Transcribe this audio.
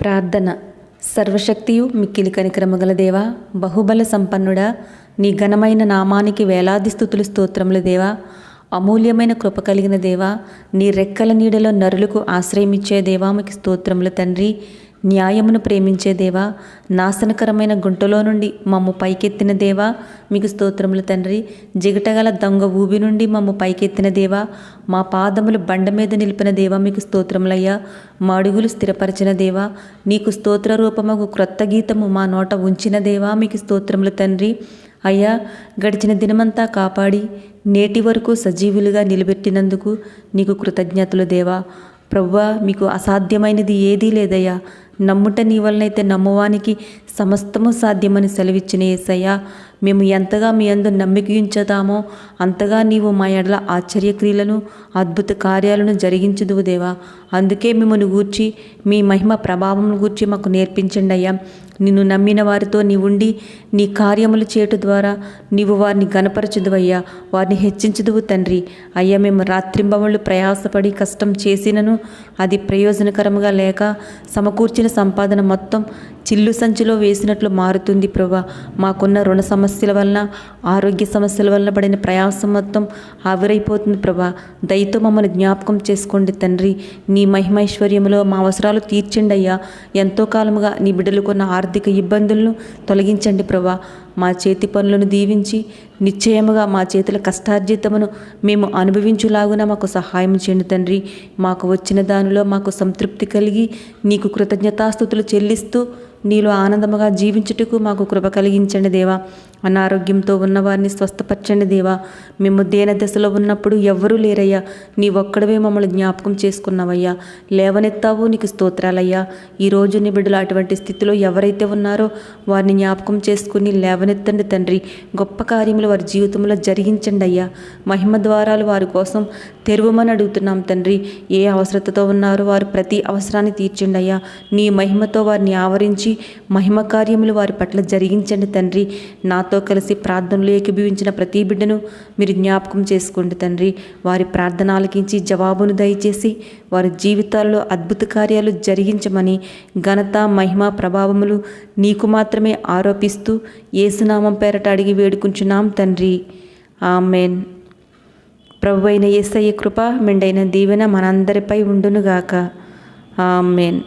ప్రార్థన. సర్వశక్తియు మిక్కిలి కనికరముగల దేవా, బహుబల సంపన్నుడా, నీ ఘనమైన నామానికి వేలాది స్తుతులు స్తోత్రములు దేవా. అమూల్యమైన కృప కలిగిన దేవా, నీ రెక్కల నీడలో నరులకు ఆశ్రయమిచ్చే దేవా, మీకు స్తోత్రములు తండ్రి. న్యాయమును ప్రేమించే దేవా, నాశనకరమైన గుంటలో నుండి మమ్ము పైకెత్తిన దేవా, మీకు స్తోత్రములు తండ్రి. జిగటగల దొంగ ఊబి నుండి మమ్ము పైకెత్తిన దేవా, మా పాదములు బండ మీద నిలిపిన దేవా, మీకు స్తోత్రములయ్యా. మా అడుగులు స్థిరపరిచిన దేవా, నీకు స్తోత్ర రూపముగు క్రొత్త గీతము మా నోట ఉంచిన దేవా, మీకు స్తోత్రములు తండ్రి. అయ్యా, గడిచిన దినమంతా కాపాడి నేటి వరకు సజీవులుగా నిలబెట్టినందుకు నీకు కృతజ్ఞతలు దేవా. ప్రభువా, మీకు అసాధ్యమైనది ఏదీ లేదయ్యా. నమ్ముట నీ వలనైతే నమ్మువానికి సమస్తము సాధ్యమని సెలవిచ్చిన యేసయ్యా, మేము ఎంతగా మీ యందు నమ్మిక ఉంచుతామో అంతగా నీవు మా ఎడల ఆశ్చర్యక్రియలను అద్భుత కార్యాలను జరిగించుదువు దేవా. అందుకే మిమ్మల్ని గూర్చి మీ మహిమ ప్రభావం గూర్చి మాకు నేర్పించండి అయ్యా. నిన్ను నమ్మిన వారితో నీవుండి నీ కార్యములు చేయట ద్వారా నీవు వారిని గనపరచుదువయ్యా, వారిని హెచ్చించుదువు తండ్రి. అయ్యా, మేము రాత్రింబవళ్ళు ప్రయాసపడి కష్టం చేసినను అది ప్రయోజనకరముగా లేక సమకూర్చిన సంపాదన మొత్తం చిల్లు సంచిలో వేసినట్లు మారుతుంది ప్రభా. మాకున్న రుణ సమస్యల వలన, ఆరోగ్య సమస్యల వలన పడిన ప్రయాసం మొత్తం ఆవిరైపోతుంది ప్రభా. దయతో మమ్మల్ని జ్ఞాపకం చేసుకోండి తండ్రి. నీ మహిమైశ్వర్యములో మా అవసరాలు తీర్చండి అయ్యా. ఎంతో కాలముగా నీ బిడ్డలకున్న ఆర్థిక ఇబ్బందులను తొలగించండి ప్రభా. మా చేతి పనులను దీవించి నిశ్చయముగా మా చేతుల కష్టార్జితమును మేము అనుభవించులాగున మాకు సహాయం చేయండి తండ్రి. మాకు వచ్చిన దానిలో మాకు సంతృప్తి కలిగి నీకు కృతజ్ఞతాస్తుతులు చెల్లిస్తూ నీలో ఆనందముగా జీవించుటకు మాకు కృప కలిగించండి దేవా. అనారోగ్యంతో ఉన్నవారిని స్వస్థపరచండి దేవా. మేము దేన దశలో ఉన్నప్పుడు ఎవ్వరూ లేరయ్యా, నీ ఒక్కడవే మమ్మల్ని జ్ఞాపకం చేసుకున్నావయ్యా. లేవనెత్తావు, నీకు స్తోత్రాలయ్యా. ఈరోజు నీ బిడ్డలు అటువంటి స్థితిలో ఎవరైతే ఉన్నారో వారిని జ్ఞాపకం చేసుకుని లేవనెత్తండి తండ్రి. గొప్ప కార్యములు వారి జీవితంలో జరిగించండి అయ్యా. మహిమ ద్వారాలు వారి కోసం తెరువమని అడుగుతున్నాం తండ్రి. ఏ అవసరతతో ఉన్నారో వారు ప్రతి అవసరాన్ని తీర్చండి అయ్యా. నీ మహిమతో వారిని ఆవరించి మహిమ కార్యములు వారి పట్ల జరిగించండి తండ్రి. నాతో కలిసి ప్రార్థనలు ఏకీభవించిన ప్రతి బిడ్డను మీరు జ్ఞాపకం చేసుకోండి తండ్రి. వారి ప్రార్థన ఆలకించి జవాబును దయచేసి వారి జీవితాల్లో అద్భుత కార్యాలు జరిగించమని ఘనత, మహిమ, ప్రభావములు నీకు మాత్రమే ఆరోపిస్తూ యేసునామం పేరట అడిగి వేడుకుంటున్నాం తండ్రి. ఆమెన్. ప్రభువైన యేసయ్య కృప, మెండైన దీవెన మనందరిపై ఉండునుగాక. ఆమెన్.